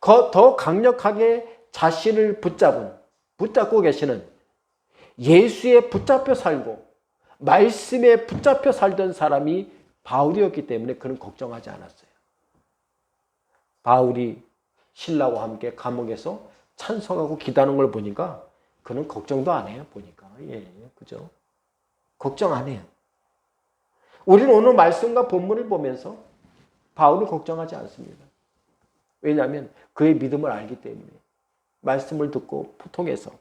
Speaker 1: 더 강력하게 자신을 붙잡고 계시는 예수에 붙잡혀 살고 말씀에 붙잡혀 살던 사람이 바울이었기 때문에 그는 걱정하지 않았어요. 바울이 신라와 함께 감옥에서 찬송하고 기도하는 걸 보니까 그는 걱정도 안 해요. 보니까 그죠? 걱정 안 해요. 우리는 오늘 말씀과 본문을 보면서 바울을 걱정하지 않습니다. 왜냐하면 그의 믿음을 알기 때문에 말씀을 듣고 통해서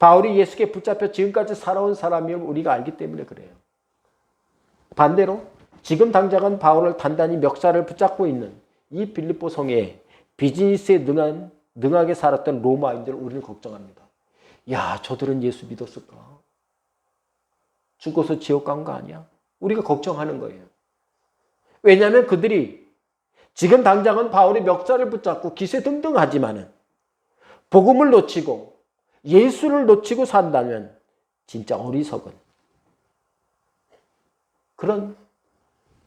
Speaker 1: 바울이 예수께 붙잡혀 지금까지 살아온 사람임을 우리가 알기 때문에 그래요. 반대로 지금 당장은 바울을 단단히 멱살을 붙잡고 있는 이 빌립보 성에 비즈니스에 능하게 살았던 로마인들을 우리는 걱정합니다. 야, 저들은 예수 믿었을까? 죽어서 지옥 간 거 아니야? 우리가 걱정하는 거예요. 왜냐하면 그들이 지금 당장은 바울이 멱살을 붙잡고 기세등등하지만은 복음을 놓치고 예수를 놓치고 산다면 진짜 어리석은 그런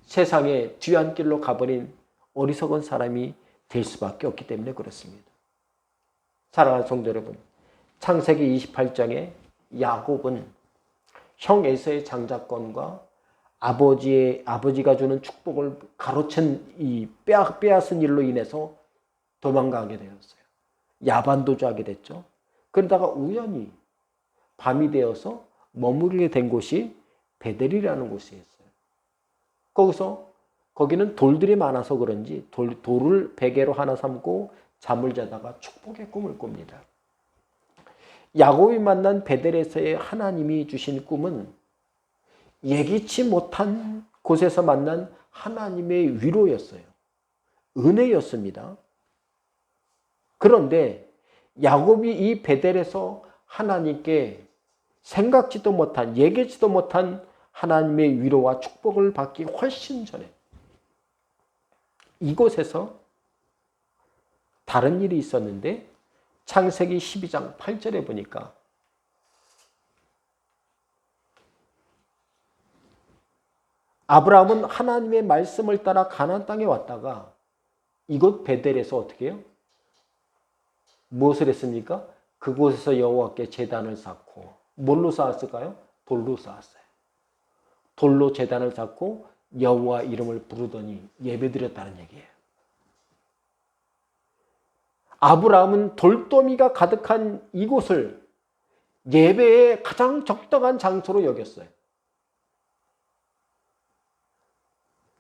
Speaker 1: 세상의 뒤안길로 가버린 어리석은 사람이 될 수밖에 없기 때문에 그렇습니다. 사랑하는 성도 여러분, 창세기 28장에 야곱은 형 에서의 장자권과 아버지가 주는 축복을 가로챈 빼앗은 일로 인해서 도망가게 되었어요. 야반도주하게 됐죠. 그러다가 우연히 밤이 되어서 머무르게 된 곳이 베델이라는 곳이었어요. 거기는 돌들이 많아서 그런지 돌을 베개로 하나 삼고 잠을 자다가 축복의 꿈을 꿉니다. 야곱이 만난 베델에서의 하나님이 주신 꿈은 예기치 못한 곳에서 만난 하나님의 위로였어요. 은혜였습니다. 그런데 야곱이 이 베델에서 하나님께 생각지도 못한, 예기치도 못한 하나님의 위로와 축복을 받기 훨씬 전에 이곳에서 다른 일이 있었는데 창세기 12장 8절에 보니까 아브라함은 하나님의 말씀을 따라 가나안 땅에 왔다가 이곳 베델에서 어떻게 해요? 무엇을 했습니까? 그곳에서 여호와께 제단을 쌓고 뭘로 쌓았을까요? 돌로 쌓았어요. 돌로 제단을 쌓고 여호와 이름을 부르더니 예배드렸다는 얘기예요. 아브라함은 돌더미가 가득한 이곳을 예배의 가장 적당한 장소로 여겼어요.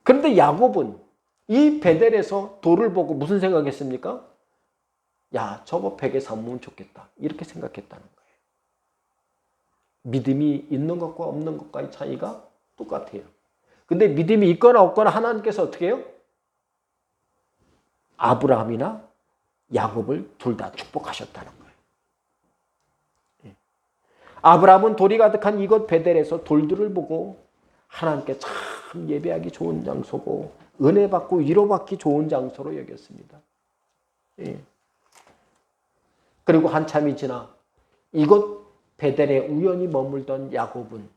Speaker 1: 그런데 야곱은 이 베델에서 돌을 보고 무슨 생각했습니까? 야, 저거 베개 삼으면 좋겠다. 이렇게 생각했다는 거예요. 믿음이 있는 것과 없는 것과의 차이가 똑같아요. 근데 믿음이 있거나 없거나 하나님께서 어떻게 해요? 아브라함이나 야곱을 둘 다 축복하셨다는 거예요. 아브라함은 돌이 가득한 이곳 베델에서 돌들을 보고 하나님께 참 예배하기 좋은 장소고 은혜 받고 위로받기 좋은 장소로 여겼습니다. 그리고 한참이 지나 이곳 베델에 우연히 머물던 야곱은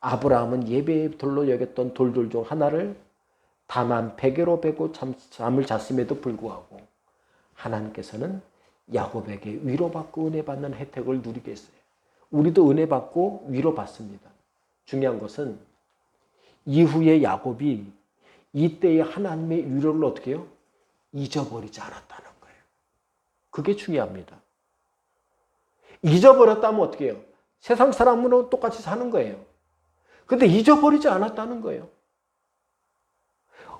Speaker 1: 아브라함은 예배의 돌로 여겼던 돌들 중 하나를 다만 베개로 베고 잠을 잤음에도 불구하고 하나님께서는 야곱에게 위로받고 은혜받는 혜택을 누리게 했어요. 우리도 은혜받고 위로받습니다. 중요한 것은 이후에 야곱이 이때의 하나님의 위로를 어떻게 해요? 잊어버리지 않았다는 거예요. 그게 중요합니다. 잊어버렸다면 어떻게 해요? 세상 사람으로 똑같이 사는 거예요. 근데 잊어버리지 않았다는 거예요.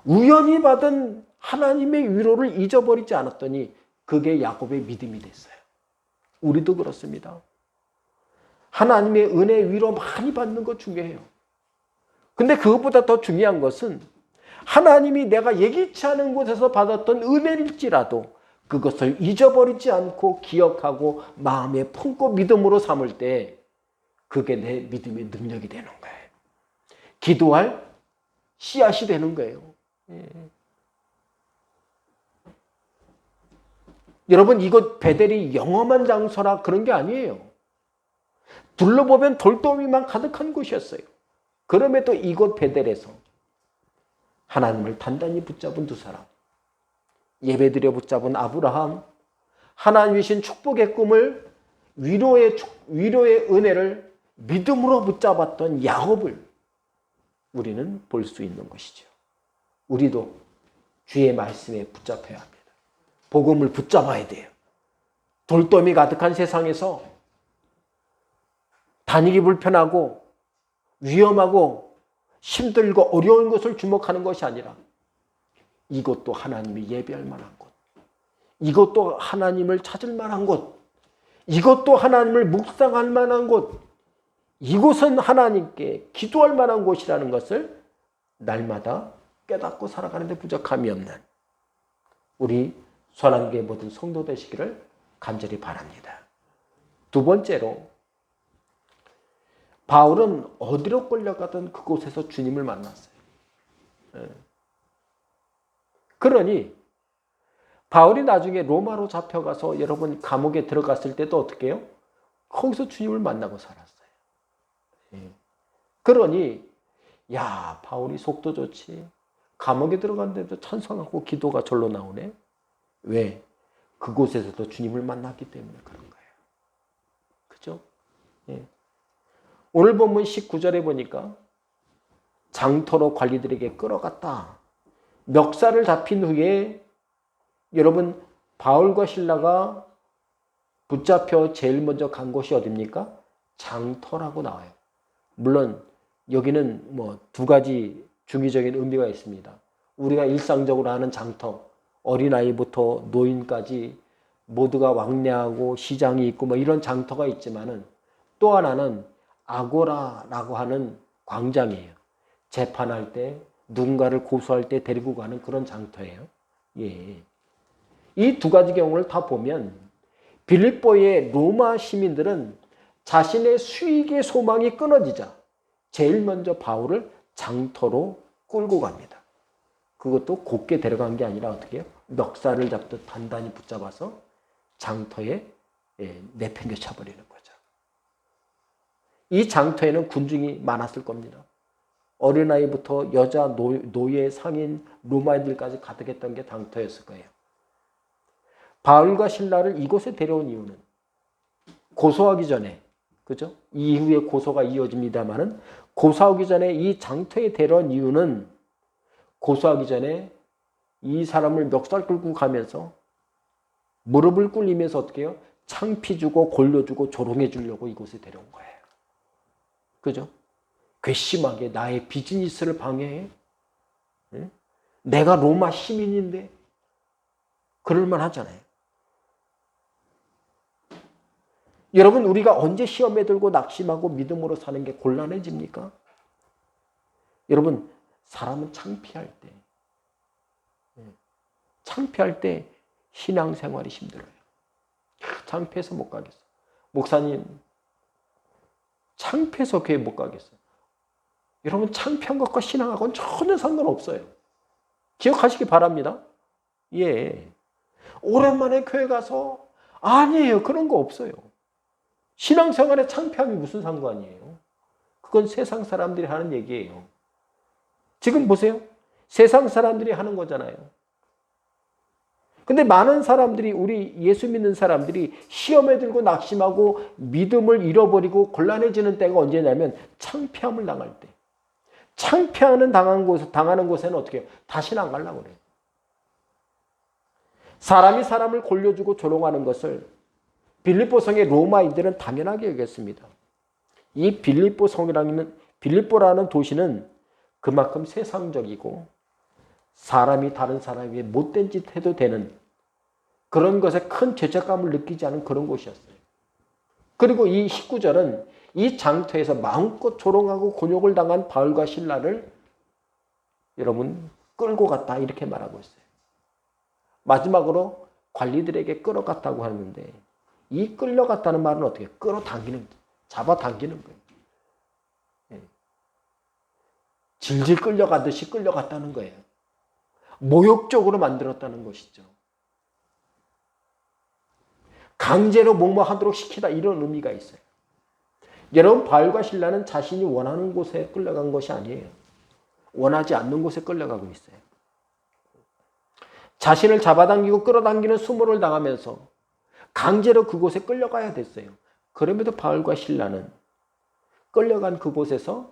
Speaker 1: 우연히 받은 하나님의 위로를 잊어버리지 않았더니 그게 야곱의 믿음이 됐어요. 우리도 그렇습니다. 하나님의 은혜 위로 많이 받는 거 중요해요. 근데 그것보다 더 중요한 것은 하나님이 내가 예기치 않은 곳에서 받았던 은혜일지라도 그것을 잊어버리지 않고 기억하고 마음에 품고 믿음으로 삼을 때 그게 내 믿음의 능력이 되는 거예요. 기도할 씨앗이 되는 거예요. 여러분, 이곳 베델이 영험한 장소라 그런 게 아니에요. 둘러보면 돌더미만 가득한 곳이었어요. 그럼에도 이곳 베델에서 하나님을 단단히 붙잡은 두 사람, 예배드려 붙잡은 아브라함, 하나님이신 축복의 꿈을 위로의 은혜를 믿음으로 붙잡았던 야곱을 우리는 볼 수 있는 것이죠. 우리도 주의 말씀에 붙잡혀야 합니다. 복음을 붙잡아야 돼요. 돌더미 가득한 세상에서 다니기 불편하고 위험하고 힘들고 어려운 것을 주목하는 것이 아니라 이것도 하나님이 예배할 만한 곳, 이것도 하나님을 찾을 만한 곳, 이것도 하나님을 묵상할 만한 곳, 이곳은 하나님께 기도할 만한 곳이라는 것을 날마다 깨닫고 살아가는데 부족함이 없는 우리 선한교회 모든 성도 되시기를 간절히 바랍니다. 두 번째로, 바울은 어디로 끌려가던 그곳에서 주님을 만났어요. 그러니 바울이 나중에 로마로 잡혀가서 여러분 감옥에 들어갔을 때도 어떻게 해요? 거기서 주님을 만나고 살았어요. 그러니 야, 바울이 속도 좋지. 감옥에 들어갔는데도 찬송하고 기도가 절로 나오네. 왜? 그곳에서도 주님을 만났기 때문에 그런 거예요. 그죠? 오늘 본문 19절에 보니까 장터로 관리들에게 끌어갔다. 멱살을 잡힌 후에 여러분 바울과 실라가 붙잡혀 제일 먼저 간 곳이 어디입니까? 장터라고 나와요. 물론 여기는 뭐 두 가지 중의적인 의미가 있습니다. 우리가 일상적으로 하는 장터, 어린아이부터 노인까지 모두가 왕래하고 시장이 있고 뭐 이런 장터가 있지만은 또 하나는 아고라라고 하는 광장이에요. 재판할 때 누군가를 고소할 때 데리고 가는 그런 장터예요. 예. 이 두 가지 경우를 다 보면 빌립보의 로마 시민들은 자신의 수익의 소망이 끊어지자 제일 먼저 바울을 장터로 끌고 갑니다. 그것도 곱게 데려간 게 아니라 어떻게 해요? 멱살을 잡듯 단단히 붙잡아서 장터에 내팽겨 쳐버리는 거죠. 이 장터에는 군중이 많았을 겁니다. 어린아이부터 여자, 노예, 상인, 로마인들까지 가득했던 게 장터였을 거예요. 바울과 실라를 이곳에 데려온 이유는 고소하기 전에, 그죠? 이후에 고소가 이어집니다만은 고소하기 전에 이 장터에 데려온 이유는 고소하기 전에 이 사람을 멱살 끌고 가면서 무릎을 꿇리면서 어떻게 해요? 창피 주고 골려 주고 조롱해 주려고 이곳에 데려온 거예요. 그죠? 괘씸하게 나의 비즈니스를 방해해? 예? 내가 로마 시민인데 그럴만 하잖아요. 여러분, 우리가 언제 시험에 들고 낙심하고 믿음으로 사는 게 곤란해집니까? 여러분, 사람은 창피할 때 신앙생활이 힘들어요. 창피해서 못 가겠어. 목사님, 창피해서 교회 못 가겠어요. 여러분, 창피한 것과 신앙하고는 전혀 상관없어요. 기억하시기 바랍니다. 예. 오랜만에 교회 가서 아니에요. 그런 거 없어요. 신앙생활에 창피함이 무슨 상관이에요? 그건 세상 사람들이 하는 얘기예요. 지금 보세요. 세상 사람들이 하는 거잖아요. 근데 많은 사람들이, 우리 예수 믿는 사람들이 시험에 들고 낙심하고 믿음을 잃어버리고 곤란해지는 때가 언제냐면 창피함을 당할 때. 당하는 곳에는 어떻게 해요? 다시는 안 가려고 그래요. 사람이 사람을 골려주고 조롱하는 것을 빌립보 성의 로마인들은 당연하게 여겼습니다. 이 빌립보라는 도시는 그만큼 세상적이고 사람이 다른 사람에게 못된 짓 해도 되는 그런 것에 큰 죄책감을 느끼지 않은 그런 곳이었어요. 그리고 이 19절은 이 장터에서 마음껏 조롱하고 곤욕을 당한 바울과 실라를 여러분 끌고 갔다 이렇게 말하고 있어요. 마지막으로 관리들에게 끌어갔다고 하는데 이 끌려갔다는 말은 어떻게 해요? 끌어당기는, 잡아당기는 거예요. 질질 끌려가듯이 끌려갔다는 거예요. 모욕적으로 만들었다는 것이죠. 강제로 목마하도록 시키다 이런 의미가 있어요. 여러분, 바울과 실라는 자신이 원하는 곳에 끌려간 것이 아니에요. 원하지 않는 곳에 끌려가고 있어요. 자신을 잡아당기고 끌어당기는 수모를 당하면서 강제로 그곳에 끌려가야 됐어요. 그럼에도 바울과 실라는 끌려간 그곳에서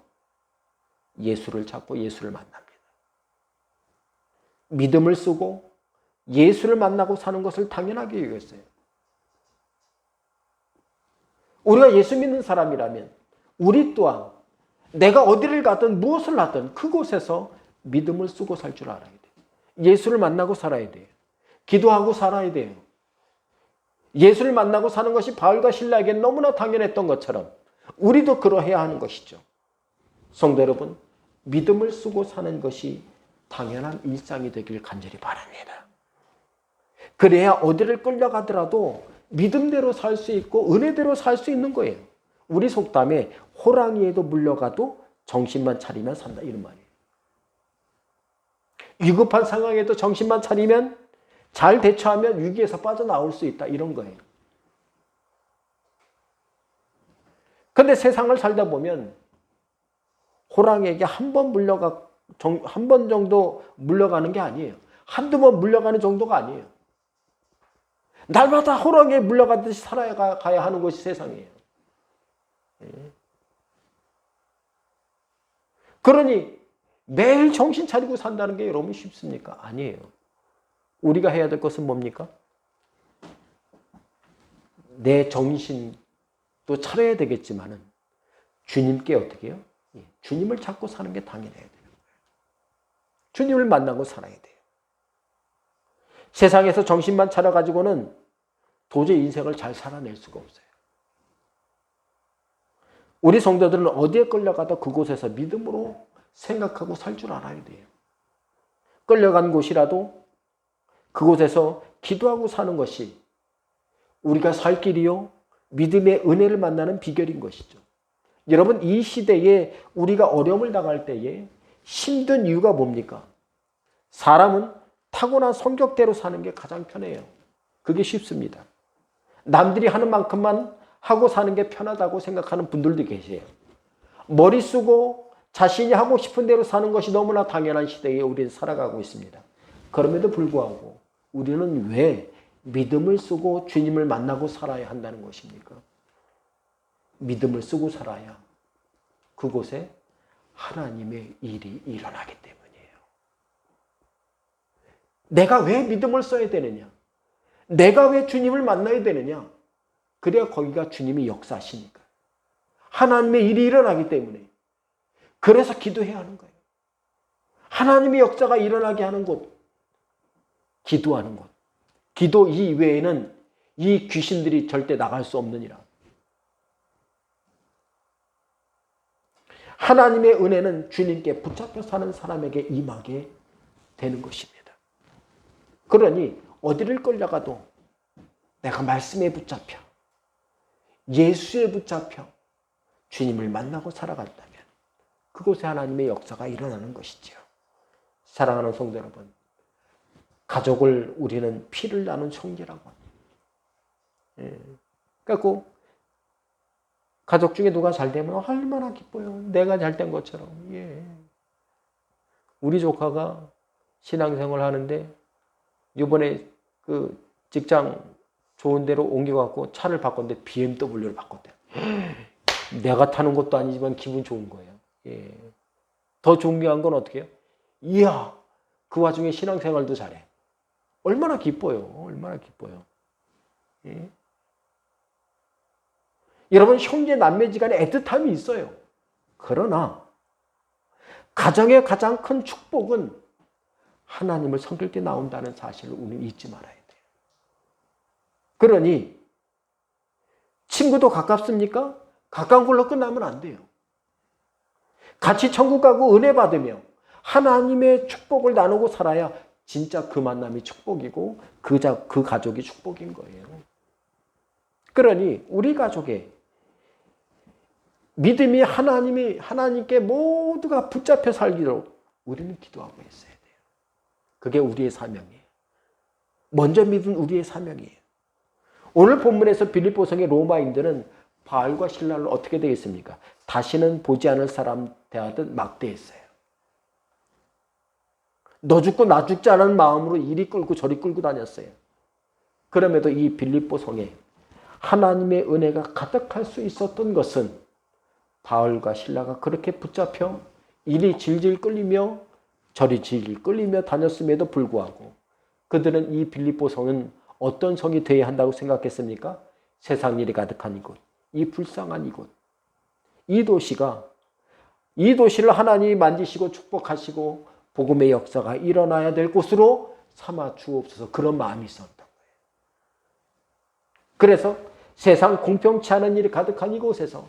Speaker 1: 예수를 찾고 예수를 만납니다. 믿음을 쓰고 예수를 만나고 사는 것을 당연하게 여겼어요. 우리가 예수 믿는 사람이라면 우리 또한 내가 어디를 가든 무엇을 하든 그곳에서 믿음을 쓰고 살 줄 알아야 돼요. 예수를 만나고 살아야 돼요. 기도하고 살아야 돼요. 예수를 만나고 사는 것이 바울과 실라에게 너무나 당연했던 것처럼 우리도 그러해야 하는 것이죠. 성도 여러분, 믿음을 쓰고 사는 것이 당연한 일상이 되길 간절히 바랍니다. 그래야 어디를 끌려가더라도 믿음대로 살 수 있고 은혜대로 살 수 있는 거예요. 우리 속담에 호랑이에도 물려가도 정신만 차리면 산다 이런 말이에요. 위급한 상황에도 정신만 차리면 잘 대처하면 위기에서 빠져나올 수 있다 이런 거예요. 그런데 세상을 살다 보면 호랑이에게 한 번 정도 물려가는 게 아니에요. 한두 번 물려가는 정도가 아니에요. 날마다 호랑이에 물려가듯이 살아가야 하는 것이 세상이에요. 그러니 매일 정신 차리고 산다는 게 여러분 쉽습니까? 아니에요. 우리가 해야 될 것은 뭡니까? 내 정신도 차려야 되겠지만은 주님께 어떻게 해요? 주님을 찾고 사는 게 당연해야 돼요. 주님을 만나고 살아야 돼요. 세상에서 정신만 차려가지고는 도저히 인생을 잘 살아낼 수가 없어요. 우리 성도들은 어디에 끌려가도 그곳에서 믿음으로 생각하고 살 줄 알아야 돼요. 끌려간 곳이라도 그곳에서 기도하고 사는 것이 우리가 살 길이요 믿음의 은혜를 만나는 비결인 것이죠. 여러분, 이 시대에 우리가 어려움을 당할 때에 힘든 이유가 뭡니까? 사람은 타고난 성격대로 사는 게 가장 편해요. 그게 쉽습니다. 남들이 하는 만큼만 하고 사는 게 편하다고 생각하는 분들도 계세요. 머리 쓰고 자신이 하고 싶은 대로 사는 것이 너무나 당연한 시대에 우리는 살아가고 있습니다. 그럼에도 불구하고 우리는 왜 믿음을 쓰고 주님을 만나고 살아야 한다는 것입니까? 믿음을 쓰고 살아야 그곳에 하나님의 일이 일어나기 때문이에요. 내가 왜 믿음을 써야 되느냐? 내가 왜 주님을 만나야 되느냐? 그래야 거기가 주님이 역사하시니까. 하나님의 일이 일어나기 때문에. 그래서 기도해야 하는 거예요. 하나님의 역사가 일어나게 하는 곳, 기도하는 곳. 기도 이외에는 이 귀신들이 절대 나갈 수 없느니라. 하나님의 은혜는 주님께 붙잡혀 사는 사람에게 임하게 되는 것입니다. 그러니 어디를 끌려가도 내가 말씀에 붙잡혀, 예수에 붙잡혀 주님을 만나고 살아간다면 그곳에 하나님의 역사가 일어나는 것이지요. 사랑하는 성도 여러분, 가족을 우리는 피를 나눈 형제라고 합니다. 그래서 가족 중에 누가 잘 되면 얼마나 기뻐요. 내가 잘 된 것처럼. 우리 조카가 신앙생활 하는데 이번에 그 직장 좋은 데로 옮겨갖고 차를 바꿨는데 BMW를 바꿨대요. 내가 타는 것도 아니지만 기분 좋은 거예요. 더 중요한 건 어떻게 해요? 이야, 그 와중에 신앙생활도 잘해. 얼마나 기뻐요. 얼마나 기뻐요. 여러분, 형제 남매지간에 애틋함이 있어요. 그러나 가정의 가장 큰 축복은 하나님을 섬길 때 나온다는 사실을 우리는 잊지 말아야 돼요. 그러니 친구도 가깝습니까? 가까운 걸로 끝나면 안 돼요. 같이 천국 가고 은혜 받으며 하나님의 축복을 나누고 살아야 진짜 그 만남이 축복이고 그 가족이 축복인 거예요. 그러니 우리 가족의 믿음이 하나님께 모두가 붙잡혀 살기로 우리는 기도하고 있어야 돼요. 그게 우리의 사명이에요. 먼저 믿은 우리의 사명이에요. 오늘 본문에서 빌립보성의 로마인들은 바알과 신라를 어떻게 되겠습니까? 다시는 보지 않을 사람 대하듯 막대했어요. 너 죽고 나 죽지 않은 마음으로 이리 끌고 저리 끌고 다녔어요. 그럼에도 이 빌립보성에 하나님의 은혜가 가득할 수 있었던 것은 바울과 신라가 그렇게 붙잡혀 이리 질질 끌리며 저리 질질 끌리며 다녔음에도 불구하고 그들은 이 빌립보성은 어떤 성이 되어야 한다고 생각했습니까? 세상 일이 가득한 이곳, 이 불쌍한 이곳, 이 도시를 하나님이 만지시고 축복하시고 복음의 역사가 일어나야 될 곳으로 삼아 주옵소서, 그런 마음이 있었던 거예요. 그래서 세상 공평치 않은 일이 가득한 이곳에서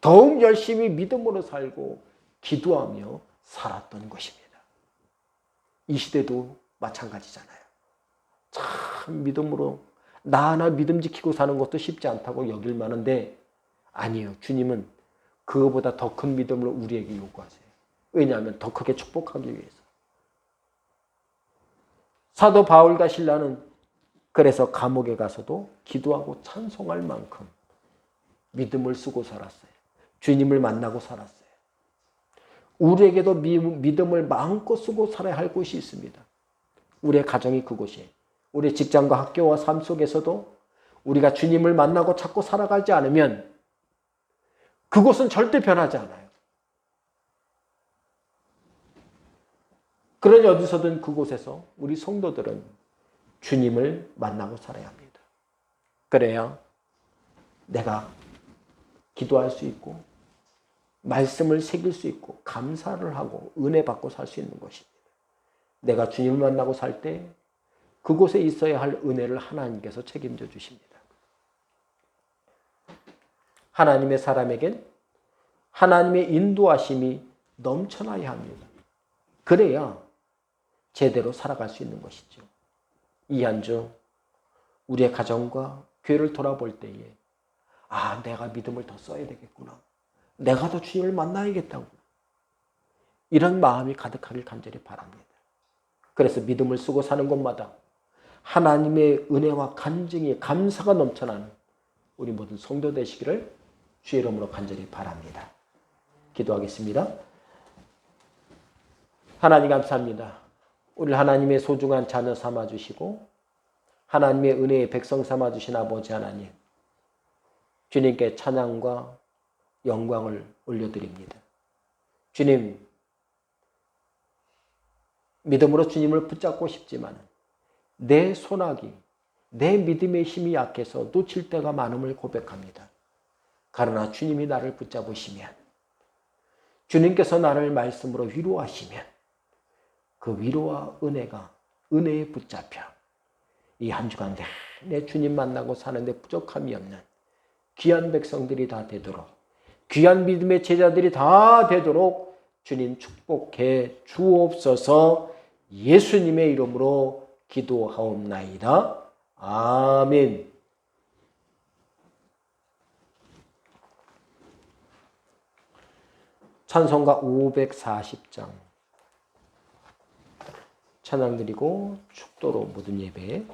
Speaker 1: 더욱 열심히 믿음으로 살고 기도하며 살았던 것입니다. 이 시대도 마찬가지잖아요. 참 믿음으로 나 하나 믿음 지키고 사는 것도 쉽지 않다고 여길 만한데 아니에요. 주님은 그거보다 더 큰 믿음을 우리에게 요구하세요. 왜냐하면 더 크게 축복하기 위해서. 사도 바울과 신라는 그래서 감옥에 가서도 기도하고 찬송할 만큼 믿음을 쓰고 살았어요. 주님을 만나고 살았어요. 우리에게도 믿음을 마음껏 쓰고 살아야 할 곳이 있습니다. 우리의 가정이 그곳이에요. 우리 직장과 학교와 삶 속에서도 우리가 주님을 만나고 찾고 살아가지 않으면 그곳은 절대 변하지 않아요. 그러니 어디서든 그곳에서 우리 성도들은 주님을 만나고 살아야 합니다. 그래야 내가 기도할 수 있고 말씀을 새길 수 있고 감사를 하고 은혜 받고 살 수 있는 것입니다. 내가 주님을 만나고 살 때 그곳에 있어야 할 은혜를 하나님께서 책임져 주십니다. 하나님의 사람에겐 하나님의 인도하심이 넘쳐나야 합니다. 그래야 제대로 살아갈 수 있는 것이죠. 이 한 주 우리의 가정과 교회를 돌아볼 때에 내가 믿음을 더 써야 되겠구나. 내가 더 주님을 만나야겠다고. 이런 마음이 가득하길 간절히 바랍니다. 그래서 믿음을 쓰고 사는 곳마다 하나님의 은혜와 간증이 감사가 넘쳐나는 우리 모든 성도 되시기를 주의 이름으로 간절히 바랍니다. 기도하겠습니다. 하나님 감사합니다. 우리 하나님의 소중한 자녀 삼아주시고 하나님의 은혜의 백성 삼아주신 아버지 하나님, 주님께 찬양과 영광을 올려드립니다. 주님, 믿음으로 주님을 붙잡고 싶지만 내 소나기, 내 믿음의 힘이 약해서 놓칠 때가 많음을 고백합니다. 그러나 주님이 나를 붙잡으시면, 주님께서 나를 말씀으로 위로하시면 그 위로와 은혜에 붙잡혀 이 한 주간 내 주님 만나고 사는데 부족함이 없는 귀한 백성들이 다 되도록, 귀한 믿음의 제자들이 다 되도록 주님 축복해 주옵소서. 예수님의 이름으로 기도하옵나이다. 아멘. 찬송가 540장 찬양 드리고 축도로 모든 예배